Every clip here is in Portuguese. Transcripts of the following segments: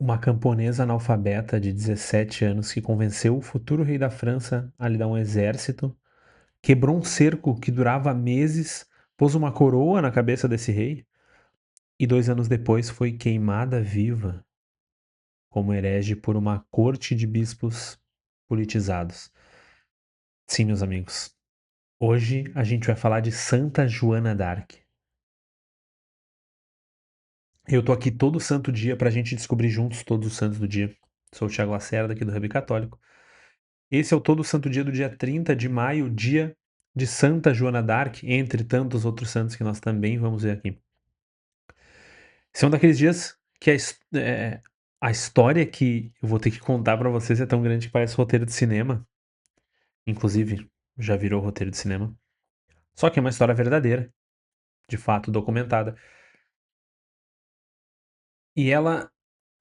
Uma camponesa analfabeta de 17 anos que convenceu o futuro rei da França a lhe dar um exército, quebrou um cerco que durava meses, pôs uma coroa na cabeça desse rei e 2 anos depois foi queimada viva como herege por uma corte de bispos politizados. Sim, meus amigos, hoje a gente vai falar de Santa Joana d'Arc. Eu tô aqui todo santo dia pra gente descobrir juntos todos os santos do dia. Sou o Thiago Lacerda, aqui do Hub Católico. Esse é o Todo Santo Dia do dia 30 de maio, dia de Santa Joana d'Arc, entre tantos outros santos que nós também vamos ver aqui. São daqueles dias que a história que eu vou ter que contar pra vocês é tão grande que parece roteiro de cinema. Inclusive, já virou roteiro de cinema. Só que é uma história verdadeira, de fato documentada. E ela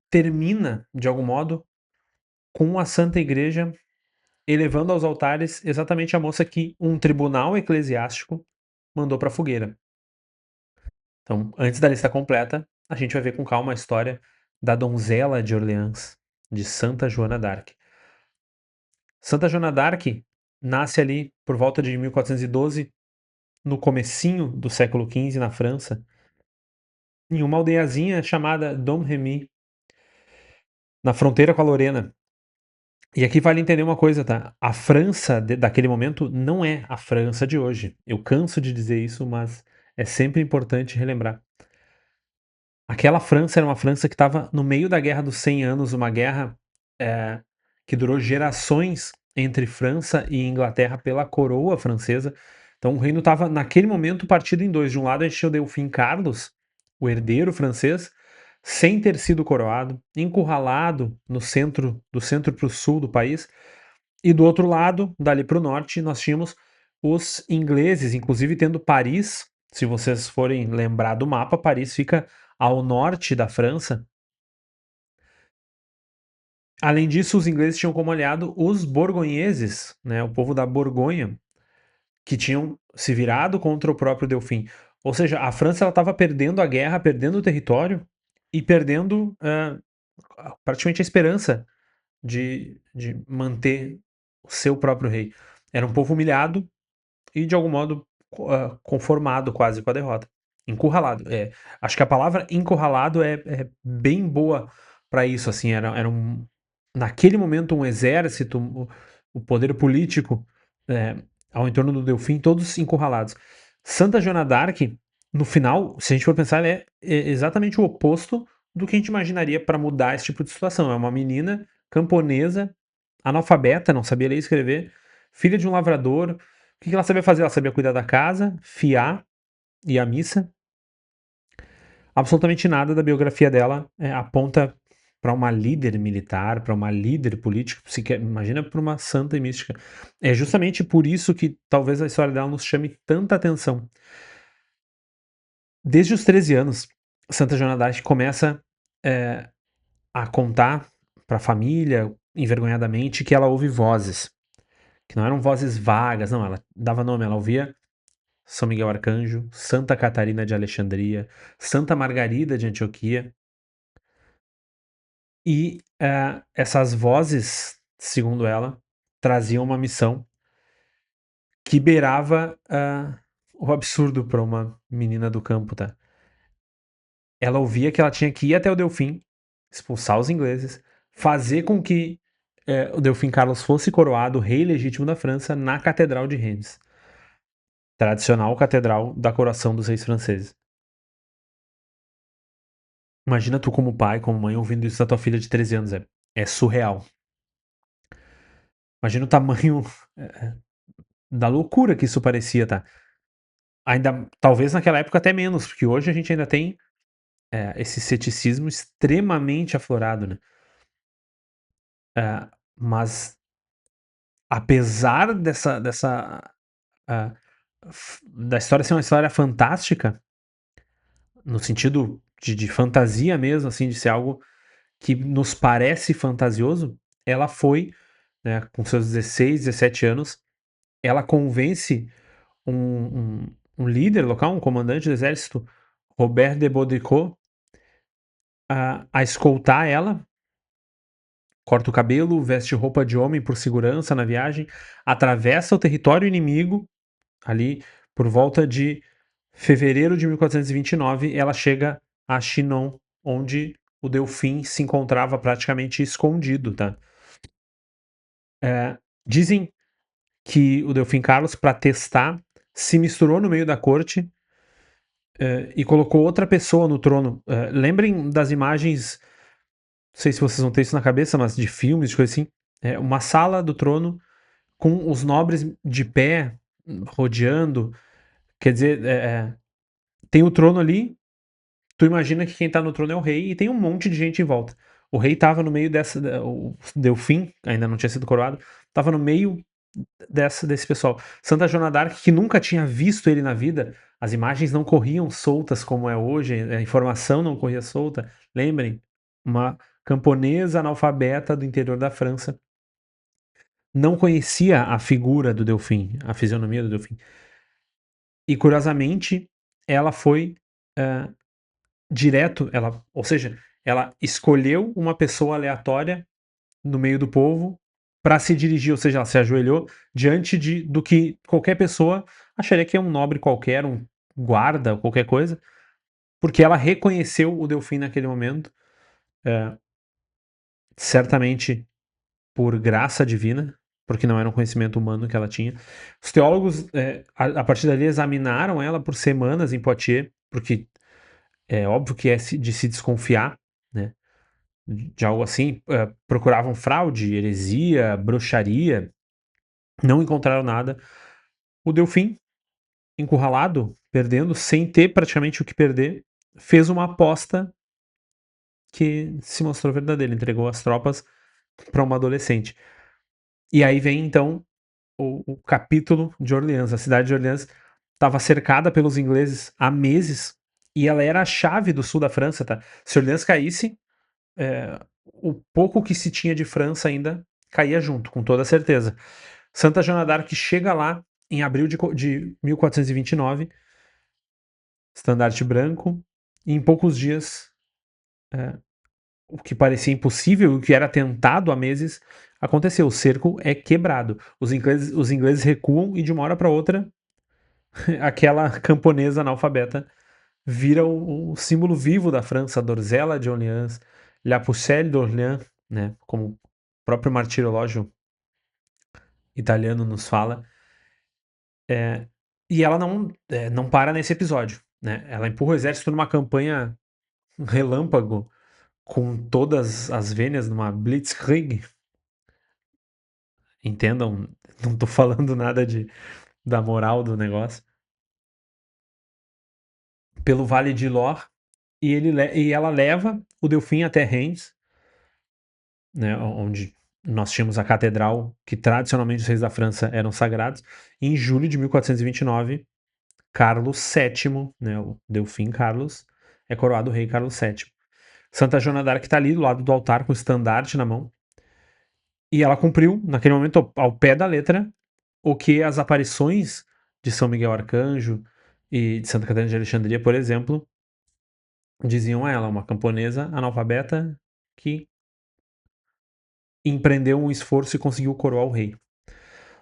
termina, de algum modo, com a Santa Igreja elevando aos altares exatamente a moça que um tribunal eclesiástico mandou pra fogueira. Então, antes da lista completa, a gente vai ver com calma a história da donzela de Orleans, de Santa Joana d'Arc. Santa Joana d'Arc nasce ali por volta de 1412, no comecinho do século XV, na França, em uma aldeiazinha chamada Domremy, na fronteira com a Lorena. E aqui vale entender uma coisa, tá? A França daquele momento não é a França de hoje. Eu canso de dizer isso, mas é sempre importante relembrar. Aquela França era uma França que estava no meio da Guerra dos 100 Anos, uma guerra que durou gerações entre França e Inglaterra pela coroa francesa. Então o reino estava, naquele momento, partido em dois. De um lado, a gente tinha o Delfim Carlos, o herdeiro francês, sem ter sido coroado, encurralado no centro, do centro para o sul do país. E do outro lado, dali para o norte, nós tínhamos os ingleses, inclusive tendo Paris. Se vocês forem lembrar do mapa, Paris fica ao norte da França. Além disso, os ingleses tinham como aliado os borgonheses, né, o povo da Borgonha, que tinham se virado contra o próprio Delfim. Ou seja, a França estava perdendo a guerra, perdendo o território e perdendo praticamente a esperança de manter o seu próprio rei. Era um povo humilhado e, de algum modo, conformado quase com a derrota. Encurralado. Acho que a palavra encurralado é bem boa para isso. Assim, era naquele momento um exército, o poder político é, ao entorno do Delfim, todos encurralados. Santa Joana d'Arc, no final, se a gente for pensar, ela é exatamente o oposto do que a gente imaginaria para mudar esse tipo de situação. É uma menina camponesa, analfabeta, não sabia ler e escrever, filha de um lavrador. O que ela sabia fazer? Ela sabia cuidar da casa, fiar, ir à missa. Absolutamente nada da biografia dela aponta para uma líder militar, para uma líder política, imagina para uma santa e mística. É justamente por isso que talvez a história dela nos chame tanta atenção. Desde os 13 anos, Santa Joana d'Arc começa a contar para a família, envergonhadamente, que ela ouve vozes, que não eram vozes vagas, não, ela dava nome, ela ouvia São Miguel Arcanjo, Santa Catarina de Alexandria, Santa Margarida de Antioquia. E essas vozes, segundo ela, traziam uma missão que beirava o absurdo para uma menina do campo, tá? Ela ouvia que ela tinha que ir até o Delfim, expulsar os ingleses, fazer com que o Delfim Carlos fosse coroado rei legítimo da França na Catedral de Reims, tradicional catedral da coroação dos reis franceses. Imagina tu como pai, como mãe, ouvindo isso da tua filha de 13 anos, é surreal. Imagina o tamanho da loucura que isso parecia, tá? Ainda, talvez naquela época até menos, porque hoje a gente ainda tem esse ceticismo extremamente aflorado, né? Mas apesar da história ser uma história fantástica, no sentido de fantasia mesmo, assim, de ser algo que nos parece fantasioso, ela foi, né, com seus 16, 17 anos, ela convence um líder local, um comandante do exército, Robert de Baudricourt, a escoltar ela corta o cabelo, veste roupa de homem por segurança na viagem, atravessa o território inimigo, ali por volta de fevereiro de 1429, ela chega a Chinon, onde o Delfim se encontrava praticamente escondido, tá? Dizem que o Delfim Carlos, para testar, se misturou no meio da corte e colocou outra pessoa no trono. Lembrem das imagens, não sei se vocês vão ter isso na cabeça, mas de filmes, de coisa assim. Uma sala do trono com os nobres de pé, rodeando. Quer dizer, tem o trono ali, tu imagina que quem tá no trono é o rei e tem um monte de gente em volta. O rei tava no meio dessa. O Delfim, ainda não tinha sido coroado, tava no meio desse pessoal. Santa Joana d'Arc, que nunca tinha visto ele na vida, as imagens não corriam soltas como é hoje, a informação não corria solta. Lembrem, uma camponesa analfabeta do interior da França não conhecia a figura do Delfim, a fisionomia do Delfim. E curiosamente, ela foi direto, ou seja, ela escolheu uma pessoa aleatória no meio do povo para se dirigir, ou seja, ela se ajoelhou diante do que qualquer pessoa acharia que é um nobre qualquer, um guarda, qualquer coisa, porque ela reconheceu o Delfim naquele momento, certamente por graça divina, porque não era um conhecimento humano que ela tinha. Os teólogos, a partir dali, examinaram ela por semanas em Poitiers, porque é óbvio que é de se desconfiar, né? De algo assim, procuravam fraude, heresia, bruxaria, não encontraram nada. O Delfim, encurralado, perdendo, sem ter praticamente o que perder, fez uma aposta que se mostrou verdadeira, entregou as tropas para uma adolescente. E aí vem então o capítulo de Orleans. A cidade de Orleans estava cercada pelos ingleses há meses e ela era a chave do sul da França, tá? Se Orleans caísse, o pouco que se tinha de França ainda caía junto, com toda certeza. Santa Joana d'Arc chega lá em abril de 1429, estandarte branco, e em poucos dias, o que parecia impossível, o que era tentado há meses, aconteceu. O cerco é quebrado. Os ingleses recuam e de uma hora para outra, aquela camponesa analfabeta vira o símbolo vivo da França, a Dorzela de Orleans, La Pucelle d'Orléans, né, como o próprio martirológio italiano nos fala. E ela não para nesse episódio, né? Ela empurra o exército numa campanha relâmpago com todas as vênias numa blitzkrieg. Entendam, não tô falando nada da moral do negócio. Pelo Vale de Loire, e ela leva o Delfim até Reims, né, onde nós tínhamos a catedral que tradicionalmente os reis da França eram sagrados. E em julho de 1429, Carlos VII, né, o Delfim Carlos, é coroado rei Carlos VII. Santa Joana d'Arc está ali do lado do altar com o estandarte na mão. E ela cumpriu, naquele momento, ao pé da letra, o que as aparições de São Miguel Arcanjo e de Santa Catarina de Alexandria, por exemplo, diziam a ela, uma camponesa analfabeta que empreendeu um esforço e conseguiu coroar o rei.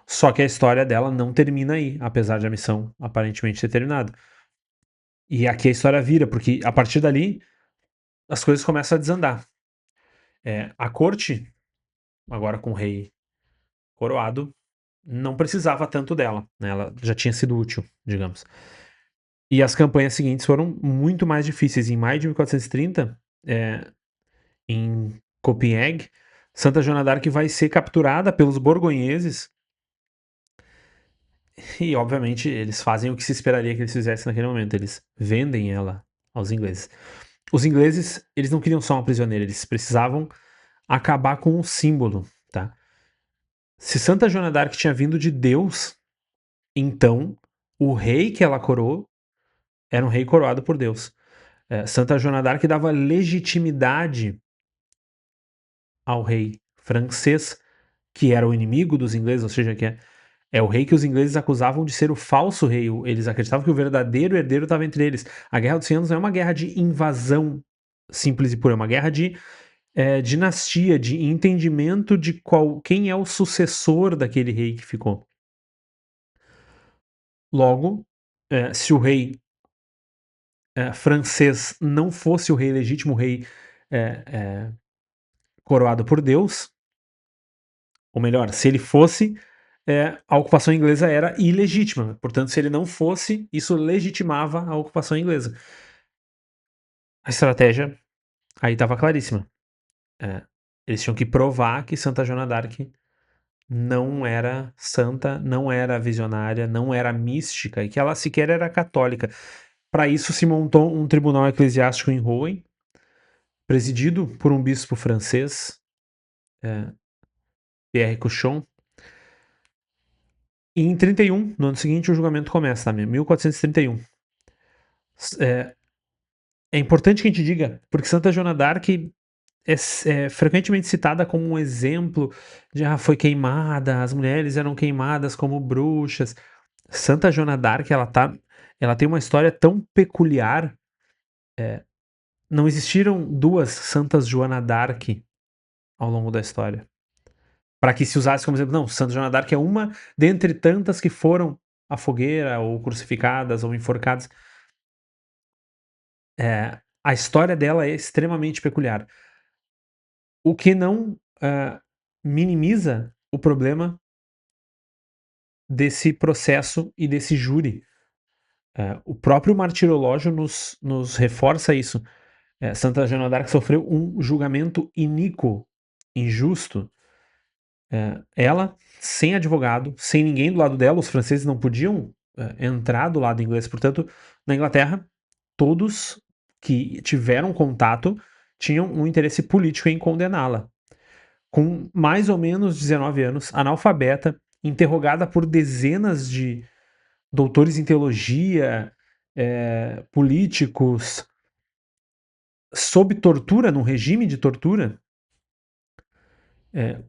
Só que a história dela não termina aí, apesar de a missão aparentemente ter terminado. E aqui a história vira, porque a partir dali as coisas começam a desandar. A corte, agora com o rei coroado, não precisava tanto dela, né? Ela já tinha sido útil, digamos. E as campanhas seguintes foram muito mais difíceis. Em maio de 1430, em Copenhague, Santa Joana d'Arc vai ser capturada pelos borgonheses e, obviamente, eles fazem o que se esperaria que eles fizessem naquele momento. Eles vendem ela aos ingleses. Os ingleses, eles não queriam só uma prisioneira, eles precisavam acabar com o símbolo, tá? Se Santa Joana d'Arc tinha vindo de Deus, então o rei que ela coroou era um rei coroado por Deus. Santa Joana d'Arc dava legitimidade ao rei francês, que era o inimigo dos ingleses, ou seja, que é o rei que os ingleses acusavam de ser o falso rei. Eles acreditavam que o verdadeiro herdeiro estava entre eles. A Guerra dos 100 Anos não é uma guerra de invasão simples e pura, é uma guerra de dinastia, de entendimento de quem é o sucessor daquele rei que ficou. Logo, se o rei francês não fosse o rei legítimo, o rei eh, eh, coroado por Deus, ou melhor, se ele fosse, a ocupação inglesa era ilegítima. Portanto, se ele não fosse, isso legitimava a ocupação inglesa. A estratégia aí estava claríssima. Eles tinham que provar que Santa Joana d'Arc não era santa, não era visionária, não era mística e que ela sequer era católica. Para isso se montou um tribunal eclesiástico em Rouen, presidido por um bispo francês, Pierre Couchon. E em 31, no ano seguinte, o julgamento começa, tá? 1431. É, é importante que a gente diga, porque Santa Joana d'Arc é frequentemente citada como um exemplo de foi queimada, as mulheres eram queimadas como bruxas. Santa Joana d'Arc, ela tem uma história tão peculiar. Não existiram duas Santas Joana d'Arc ao longo da história. Para que se usasse como exemplo, não, Santa Joana d'Arc é uma dentre tantas que foram à fogueira, ou crucificadas, ou enforcadas. A história dela é extremamente peculiar. O que não minimiza o problema desse processo e desse júri. O próprio martirológio nos reforça isso. Santa Joana d'Arc sofreu um julgamento iníquo, injusto. Ela, sem advogado, sem ninguém do lado dela, os franceses não podiam entrar do lado inglês. Portanto, na Inglaterra, todos que tiveram contato tinham um interesse político em condená-la. Com mais ou menos 19 anos, analfabeta, interrogada por dezenas de doutores em teologia, políticos, sob tortura, num regime de tortura,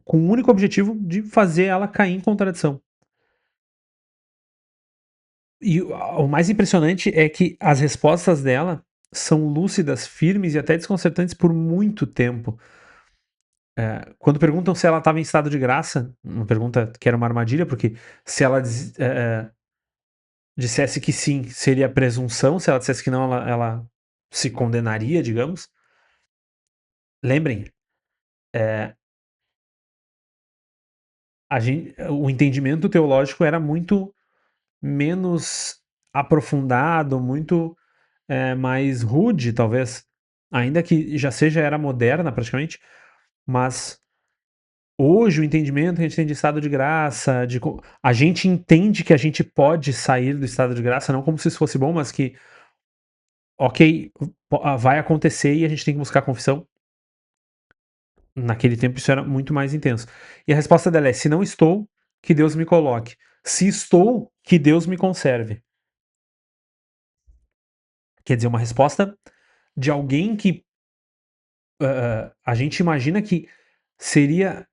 com o único objetivo de fazer ela cair em contradição. E o mais impressionante é que as respostas dela são lúcidas, firmes e até desconcertantes por muito tempo. Quando perguntam se ela estava em estado de graça, uma pergunta que era uma armadilha, porque se ela dissesse que sim, seria presunção, se ela dissesse que não, ela se condenaria, digamos. Lembrem, o entendimento teológico era muito menos aprofundado, muito mais rude, talvez, ainda que já seja era moderna praticamente, mas hoje o entendimento que a gente tem de estado de graça, a gente entende que a gente pode sair do estado de graça, não como se isso fosse bom, mas que, ok, vai acontecer e a gente tem que buscar confissão. Naquele tempo isso era muito mais intenso. E a resposta dela é: se não estou, que Deus me coloque. Se estou, que Deus me conserve. Quer dizer, uma resposta de alguém que a gente imagina que seria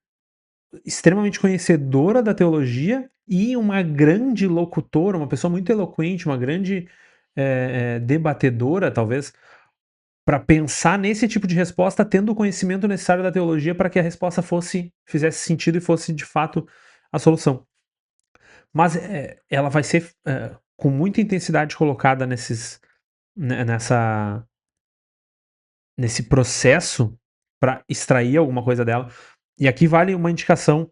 extremamente conhecedora da teologia e uma grande locutora, uma pessoa muito eloquente, uma grande debatedora, talvez, para pensar nesse tipo de resposta, tendo o conhecimento necessário da teologia para que a resposta fizesse sentido e fosse de fato a solução. Mas ela vai ser com muita intensidade colocada nesse processo para extrair alguma coisa dela. E aqui vale uma indicação.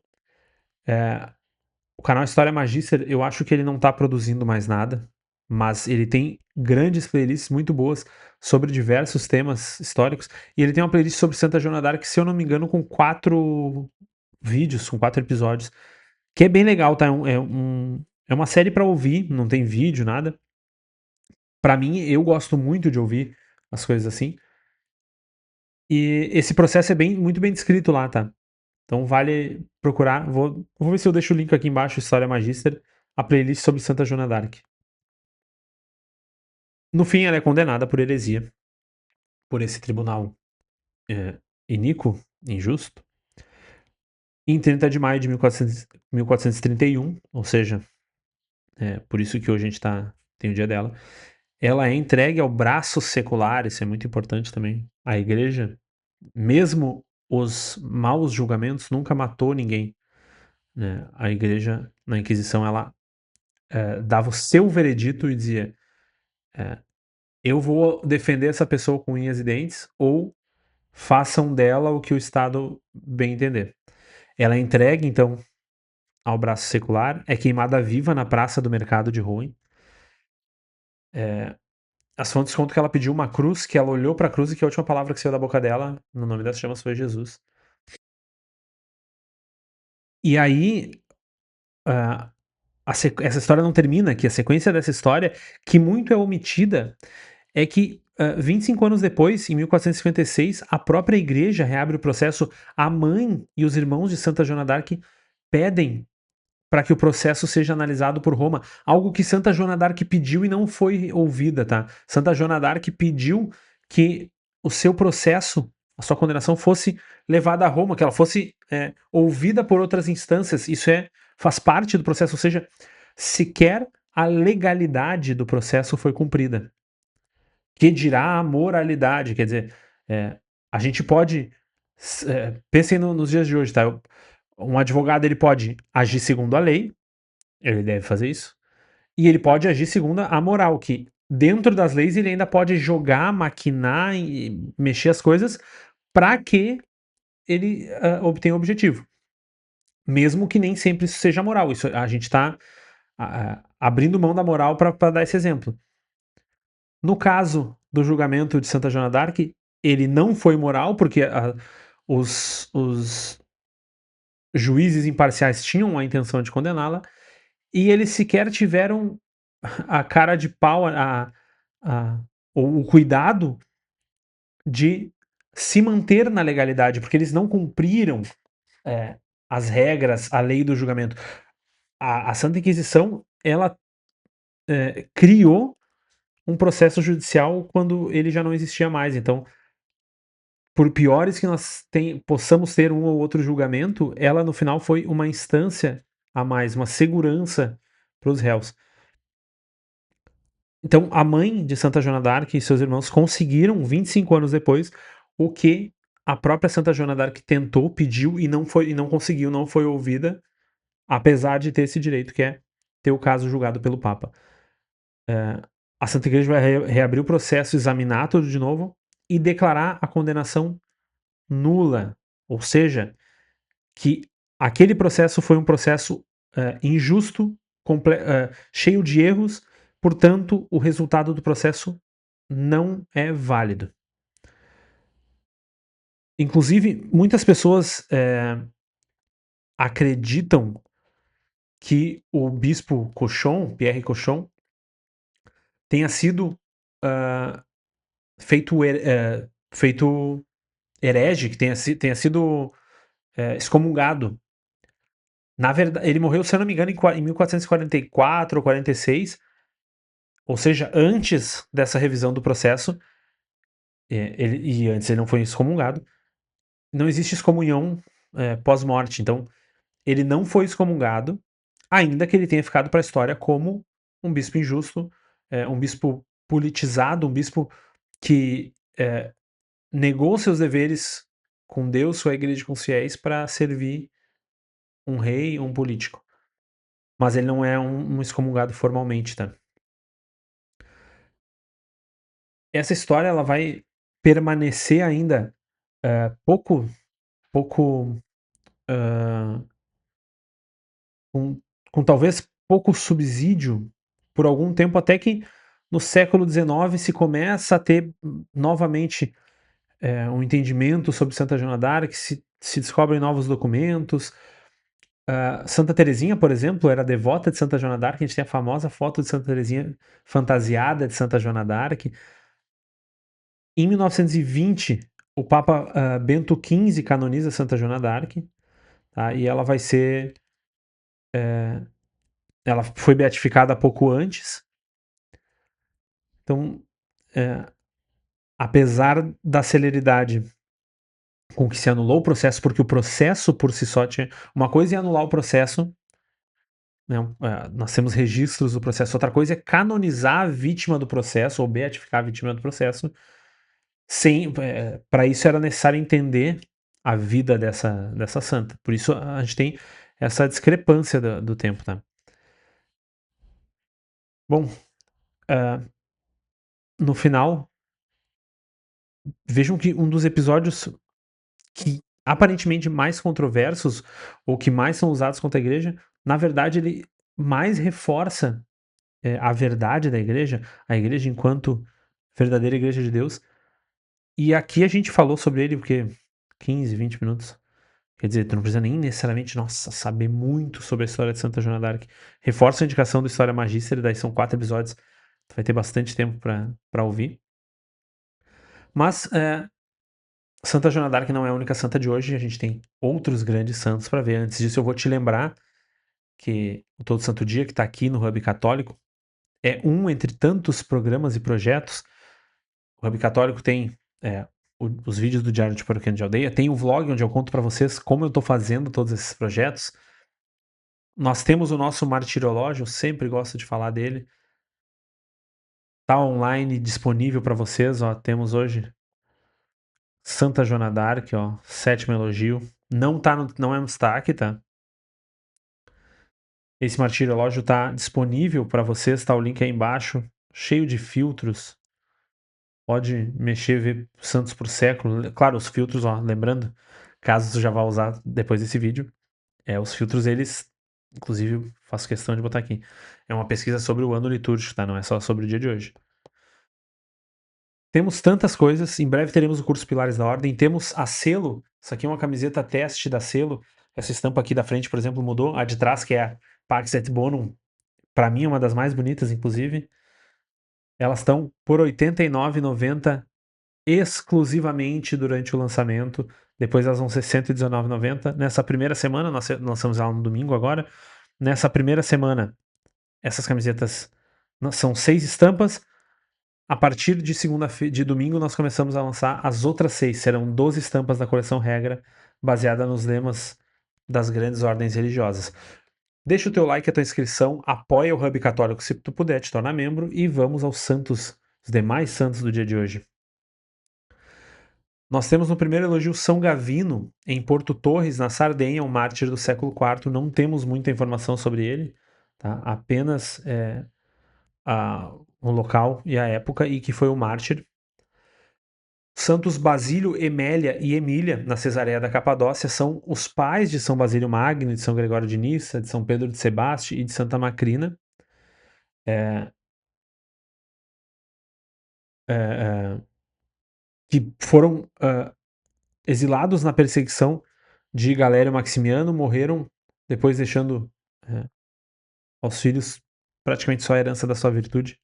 O canal História Magister, eu acho que ele não tá produzindo mais nada, mas ele tem grandes playlists muito boas sobre diversos temas históricos. E ele tem uma playlist sobre Santa Joana d'Arc, se eu não me engano, com 4 vídeos, com 4 episódios, que é bem legal, tá? É uma série pra ouvir, não tem vídeo, nada. Pra mim, eu gosto muito de ouvir as coisas assim. E esse processo é muito bem descrito lá, tá? Então vale procurar. Vou ver se eu deixo o link aqui embaixo, História Magister, a playlist sobre Santa Joana d'Arc. No fim, ela é condenada por heresia, por esse tribunal iníquo, injusto, em 30 de maio de 1431, ou seja, por isso que hoje a gente tem o dia dela. Ela é entregue ao braço secular, isso é muito importante também. A igreja, mesmo os maus julgamentos nunca matou ninguém, né? A igreja, na Inquisição, ela dava o seu veredito e dizia: eu vou defender essa pessoa com unhas e dentes, ou façam dela o que o Estado bem entender. Ela é entregue, então, ao braço secular, é queimada viva na praça do mercado de Rouen. As fontes contam que ela pediu uma cruz, que ela olhou para a cruz e que a última palavra que saiu da boca dela, no nome das chamas, foi Jesus. E aí, ah, essa história não termina aqui. A sequência dessa história, que muito é omitida, é que 25 anos depois, em 1456, a própria igreja reabre o processo. A mãe e os irmãos de Santa Joana d'Arc pedem para que o processo seja analisado por Roma, algo que Santa Joana d'Arc pediu e não foi ouvida, tá? Santa Joana d'Arc pediu que o seu processo, a sua condenação fosse levada a Roma, que ela fosse ouvida por outras instâncias. Isso faz parte do processo, ou seja, sequer a legalidade do processo foi cumprida. Que dirá a moralidade? Quer dizer, a gente pode. Pensem nos dias de hoje, tá? Um advogado ele pode agir segundo a lei, ele deve fazer isso, e ele pode agir segundo a moral, que dentro das leis ele ainda pode jogar, maquinar e mexer as coisas para que ele obtenha o objetivo. Mesmo que nem sempre isso seja moral. Isso, a gente está abrindo mão da moral para dar esse exemplo. No caso do julgamento de Santa Joana d'Arc, ele não foi moral, porque os juízes imparciais tinham a intenção de condená-la, e eles sequer tiveram a cara de pau, o cuidado de se manter na legalidade, porque eles não cumpriram as regras, a lei do julgamento. A Santa Inquisição, ela criou um processo judicial quando ele já não existia mais. Então, por piores que nós possamos ter um ou outro julgamento, ela no final foi uma instância a mais, uma segurança para os réus. Então, a mãe de Santa Joana d'Arc e seus irmãos conseguiram, 25 anos depois, o que a própria Santa Joana d'Arc tentou, pediu e não conseguiu, não foi ouvida, apesar de ter esse direito, que é ter o caso julgado pelo Papa. A Santa Igreja vai reabrir o processo, examinar tudo de novo e declarar a condenação nula. Ou seja, que aquele processo foi um processo injusto, cheio de erros, portanto, o resultado do processo não é válido. Inclusive, muitas pessoas acreditam que o bispo Cochon, Pierre Cochon, tenha sido feito herege, que tenha sido excomungado. Na verdade, ele morreu, se eu não me engano, em 1444 ou 46, ou seja, antes dessa revisão do processo, e antes ele não foi excomungado. Não existe excomunhão pós-morte, então ele não foi excomungado, ainda que ele tenha ficado para a história como um bispo injusto, um bispo politizado, um bispo que negou seus deveres com Deus, sua igreja e com os fiéis para servir um rei, um político. Mas ele não é um excomungado formalmente, tá? Essa história ela vai permanecer ainda pouco com talvez pouco subsídio por algum tempo, até que no século XIX se começa a ter novamente um entendimento sobre Santa Joana d'Arc, se descobrem novos documentos. Santa Teresinha, por exemplo, era devota de Santa Joana d'Arc. A gente tem a famosa foto de Santa Teresinha fantasiada de Santa Joana d'Arc. Em 1920, o Papa Bento XV canoniza Santa Joana d'Arc, tá? E ela vai ser ela foi beatificada pouco antes. Então, apesar da celeridade com que se anulou o processo, porque o processo por si só tinha. Uma coisa é anular o processo, né? Nós temos registros do processo, outra coisa é canonizar a vítima do processo, ou beatificar a vítima do processo. Para isso era necessário entender a vida dessa santa. Por isso a gente tem essa discrepância do tempo, tá? Bom, no final, vejam que um dos episódios que aparentemente mais controversos, ou que mais são usados contra a igreja, na verdade ele mais reforça a verdade da igreja, a igreja enquanto verdadeira igreja de Deus. E aqui a gente falou sobre ele porque 15, 20 minutos. Quer dizer, tu não precisa nem necessariamente, nossa, saber muito sobre a história de Santa Joana d'Arc. Reforça a indicação do História Magíster, daí são 4 episódios. Tu vai ter bastante tempo pra ouvir. Mas Santa Joana d'Arc não é a única santa de hoje, a gente tem outros grandes santos para ver. Antes disso, eu vou te lembrar que o Todo Santo Dia, que está aqui no Hub Católico, é um entre tantos programas e projetos. O Hub Católico tem os vídeos do Diário de Paroquiano de Aldeia, tem o vlog onde eu conto para vocês como eu estou fazendo todos esses projetos. Nós temos o nosso martirológio, eu sempre gosto de falar dele. Tá online, disponível para vocês, ó. Temos hoje Santa Joana d'Arc, ó, sétimo elogio. Não é um destaque, tá? Esse martirológio tá disponível para vocês, tá o link aí embaixo, cheio de filtros. Pode mexer, ver santos por século. Claro, os filtros, ó, lembrando, caso tu já vá usar depois desse vídeo, os filtros, eles, inclusive, faço questão de botar aqui. É uma pesquisa sobre o ano litúrgico, tá? Não é só sobre o dia de hoje. Temos tantas coisas. Em breve teremos o curso Pilares da Ordem. Temos a Selo. Isso aqui é uma camiseta teste da Selo. Essa estampa aqui da frente, por exemplo, mudou. A de trás, que é a Pax et Bonum, para mim é uma das mais bonitas, inclusive. Elas estão por R$ 89,90 exclusivamente durante o lançamento. Depois elas vão ser R$ 119,90. Nessa primeira semana, nós lançamos ela no domingo agora. Nessa primeira semana, essas camisetas são 6 estampas. A partir de domingo, nós começamos a lançar as outras 6. Serão 12 estampas da coleção Regra, baseada nos lemas das grandes ordens religiosas. Deixa o teu like, a tua inscrição, apoia o Hub Católico se tu puder te tornar membro e vamos aos santos, os demais santos do dia de hoje. Nós temos no primeiro elogio São Gavino, em Porto Torres, na Sardenha, um mártir do século IV. Não temos muita informação sobre ele, tá? Apenas o local e a época e que foi o mártir. Santos Basílio, Emélia e Emília, na Cesareia da Capadócia, são os pais de São Basílio Magno, de São Gregório de Nissa, de São Pedro de Sebaste e de Santa Macrina. Que foram exilados na perseguição de Galério Maximiano, morreram depois deixando aos filhos praticamente só a herança da sua virtude.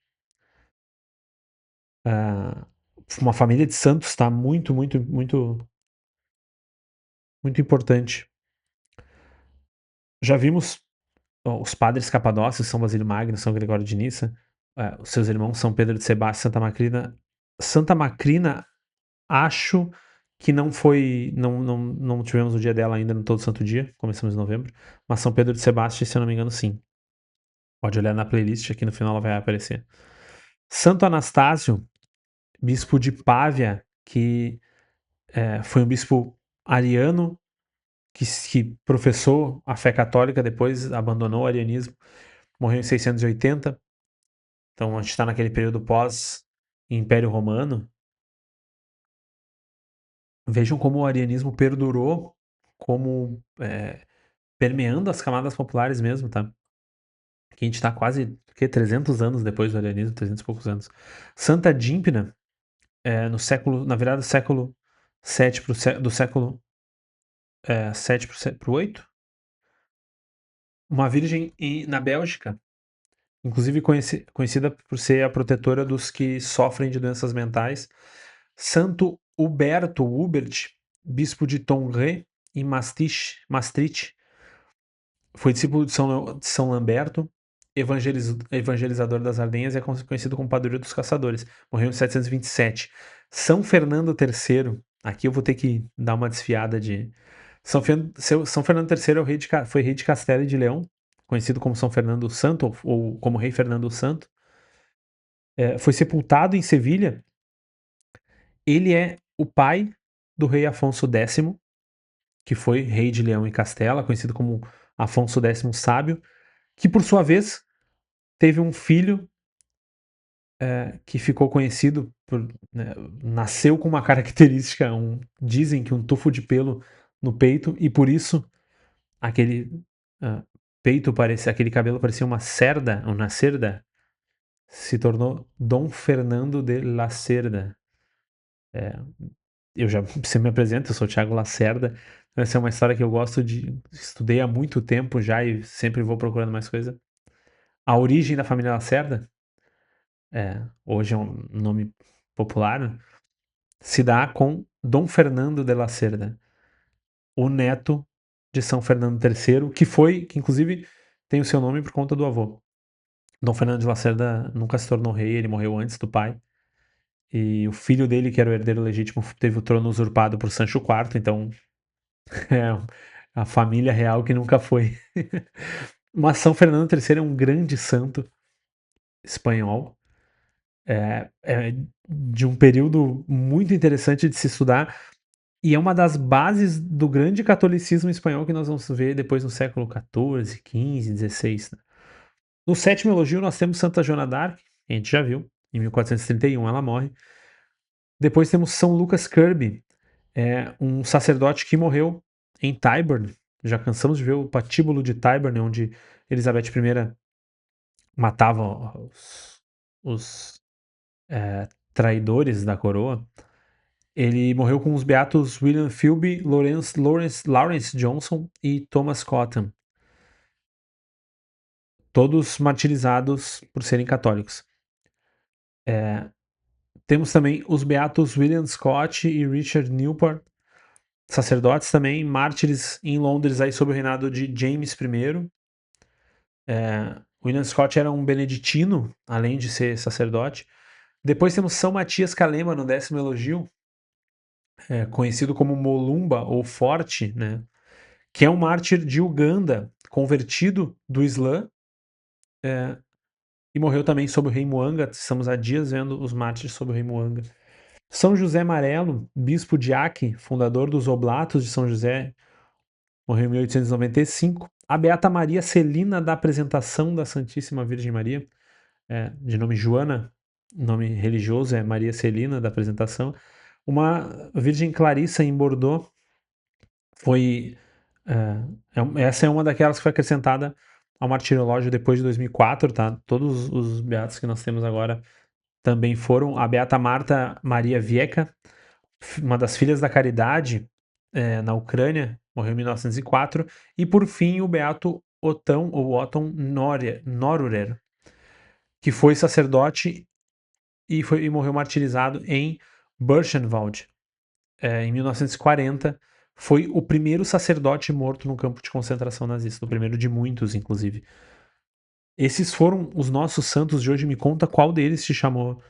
Uma família de santos, tá? Muito, muito, muito, muito importante. Já vimos os padres capadócios, São Basílio Magno, São Gregório de Nissa, os seus irmãos São Pedro de Sebastião, Santa Macrina. Santa Macrina, acho que não foi, não tivemos o dia dela ainda no Todo Santo Dia, começamos em novembro, mas São Pedro de Sebastião, se eu não me engano, sim. Pode olhar na playlist, aqui no final ela vai aparecer. Santo Anastácio, bispo de Pávia, que foi um bispo ariano, que professou a fé católica, depois abandonou o arianismo, morreu em 680. Então a gente está naquele período pós-Império Romano. Vejam como o arianismo perdurou, como permeando as camadas populares mesmo, tá? Aqui a gente está quase 300 anos depois do arianismo, 300 e poucos anos. Santa Dímpina, na virada do século 7 do século 7 para o 8, uma virgem na Bélgica, inclusive conhecida por ser a protetora dos que sofrem de doenças mentais. Santo Hubert, bispo de Tongres e Maastricht, foi discípulo de São Lamberto, evangelizador das Ardenhas, e é conhecido como padroeiro dos caçadores. Morreu em 727. São Fernando III, aqui eu vou ter que dar uma desfiada de... São Fernando III foi rei de Castela e de Leão, conhecido como São Fernando o Santo, ou como Rei Fernando o Santo. Foi sepultado em Sevilha. Ele é o pai do rei Afonso X, que foi rei de Leão e Castela, conhecido como Afonso X Sábio, que por sua vez teve um filho que ficou conhecido por, né, nasceu com uma característica, dizem que um tufo de pelo no peito, e por isso aquele peito parecia, aquele cabelo parecia uma cerda, se tornou Dom Fernando de Lacerda. Você me apresenta, eu sou o Thiago Lacerda. Essa é uma história que eu gosto de, estudei há muito tempo já e sempre vou procurando mais coisa. A origem da família Lacerda, hoje é um nome popular, né? Se dá com Dom Fernando de Lacerda, o neto de São Fernando III, que inclusive tem o seu nome por conta do avô. Dom Fernando de Lacerda nunca se tornou rei, ele morreu antes do pai. E o filho dele, que era o herdeiro legítimo, teve o trono usurpado por Sancho IV, então é a família real que nunca foi. Mas São Fernando III é um grande santo espanhol, é de um período muito interessante de se estudar, e é uma das bases do grande catolicismo espanhol que nós vamos ver depois no século XIV, XV, XVI. Né? No sétimo elogio nós temos Santa Joana d'Arc, que a gente já viu, em 1431 ela morre. Depois temos São Lucas Kirby, um sacerdote que morreu em Tyburn. Já cansamos de ver o patíbulo de Tyburn, onde Elizabeth I matava os traidores da coroa. Ele morreu com os beatos William Philby, Lawrence Johnson e Thomas Cotton, todos martirizados por serem católicos. Temos também os beatos William Scott e Richard Newport, sacerdotes também, mártires em Londres aí sob o reinado de James I. William Scott era um beneditino, além de ser sacerdote. Depois temos São Matias Calema no décimo elogio, conhecido como Molumba ou Forte, né? Que é um mártir de Uganda, convertido do Islã, e morreu também sob o rei Muanga. Estamos há dias vendo os mártires sob o rei Muanga. São José Amarelo, bispo de Acre, fundador dos Oblatos de São José, morreu em 1895. A Beata Maria Celina da Apresentação da Santíssima Virgem Maria, de nome Joana, nome religioso é Maria Celina da Apresentação. Uma Virgem Clarissa em Bordeaux foi. Essa é uma daquelas que foi acrescentada ao martirológio depois de 2004, tá? Todos os beatos que nós temos agora também foram. A Beata Marta Maria Vieca, uma das filhas da Caridade na Ucrânia, morreu em 1904. E por fim, o beato Otton Norurer, que foi sacerdote e morreu martirizado em Birchenwald, em 1940. Foi o primeiro sacerdote morto no campo de concentração nazista, o primeiro de muitos, inclusive. Esses foram os nossos santos de hoje. Me conta qual deles te chamou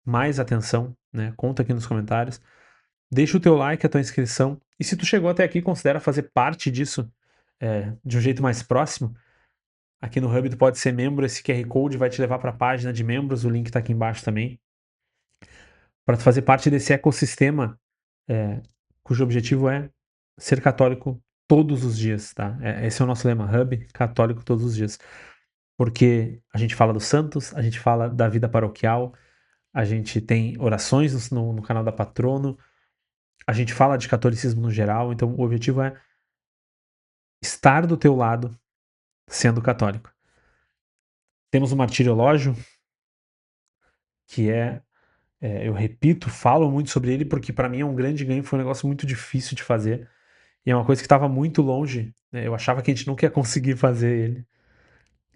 mais atenção, né? Conta aqui nos comentários. Deixa o teu like, a tua inscrição. E se tu chegou até aqui, considera fazer parte disso de um jeito mais próximo. Aqui no Hub tu pode ser membro, esse QR Code vai te levar para a página de membros, o link tá aqui embaixo também. Para tu fazer parte desse ecossistema cujo objetivo é ser católico todos os dias, tá? Esse é o nosso lema, Hub, católico todos os dias. Porque a gente fala dos santos, a gente fala da vida paroquial, a gente tem orações no canal da Patrono, a gente fala de catolicismo no geral, então o objetivo é estar do teu lado sendo católico. Temos o martiriológio, que eu repito, falo muito sobre ele porque para mim é um grande ganho, foi um negócio muito difícil de fazer e é uma coisa que estava muito longe, né? Eu achava que a gente nunca ia conseguir fazer ele.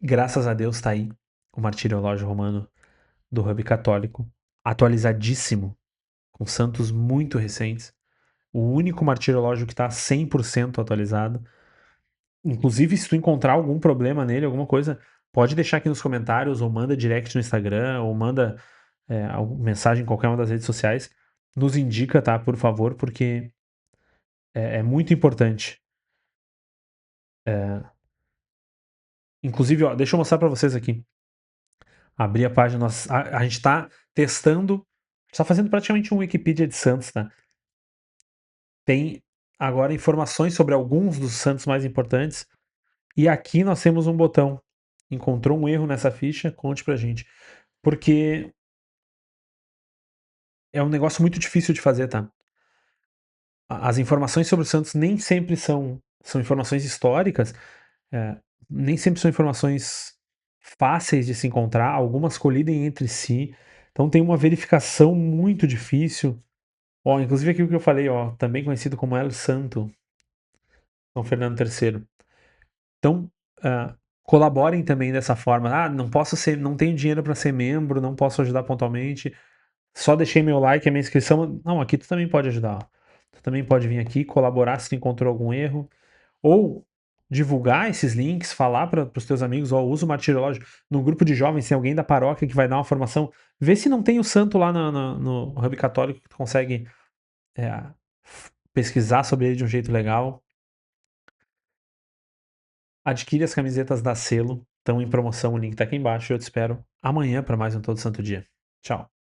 Graças a Deus tá aí o martiriológio romano do Hub Católico, atualizadíssimo, com santos muito recentes. O único martiriológio que está 100% atualizado. Inclusive, se tu encontrar algum problema nele, alguma coisa, pode deixar aqui nos comentários, ou manda direct no Instagram, ou manda mensagem em qualquer uma das redes sociais. Nos indica, tá? Por favor, porque é muito importante. Inclusive, ó, deixa eu mostrar para vocês aqui. Abrir a página. A gente está testando, está fazendo praticamente um Wikipedia de Santos, tá? Tem agora informações sobre alguns dos santos mais importantes, e aqui nós temos um botão. Encontrou um erro nessa ficha? Conte pra gente. Porque é um negócio muito difícil de fazer, tá? As informações sobre os santos nem sempre são informações históricas, eh, nem sempre são informações fáceis de se encontrar, algumas colidem entre si, então tem uma verificação muito difícil. Ó, inclusive aquilo que eu falei, ó, também conhecido como El Santo, São Fernando III. Então, colaborem também dessa forma. Ah, não tenho dinheiro para ser membro, não posso ajudar pontualmente. Só deixei meu like, a minha inscrição. Não, aqui tu também pode ajudar. Ó. Tu também pode vir aqui, colaborar se tu encontrou algum erro. Ou divulgar esses links, falar para os teus amigos, ó, usa o martirológio. No grupo de jovens, tem alguém da paróquia que vai dar uma formação. Vê se não tem o santo lá no Hub Católico que tu consegue é, pesquisar sobre ele de um jeito legal. Adquire as camisetas da Selo, estão em promoção, o link tá aqui embaixo. Eu te espero amanhã para mais um Todo Santo Dia. Tchau.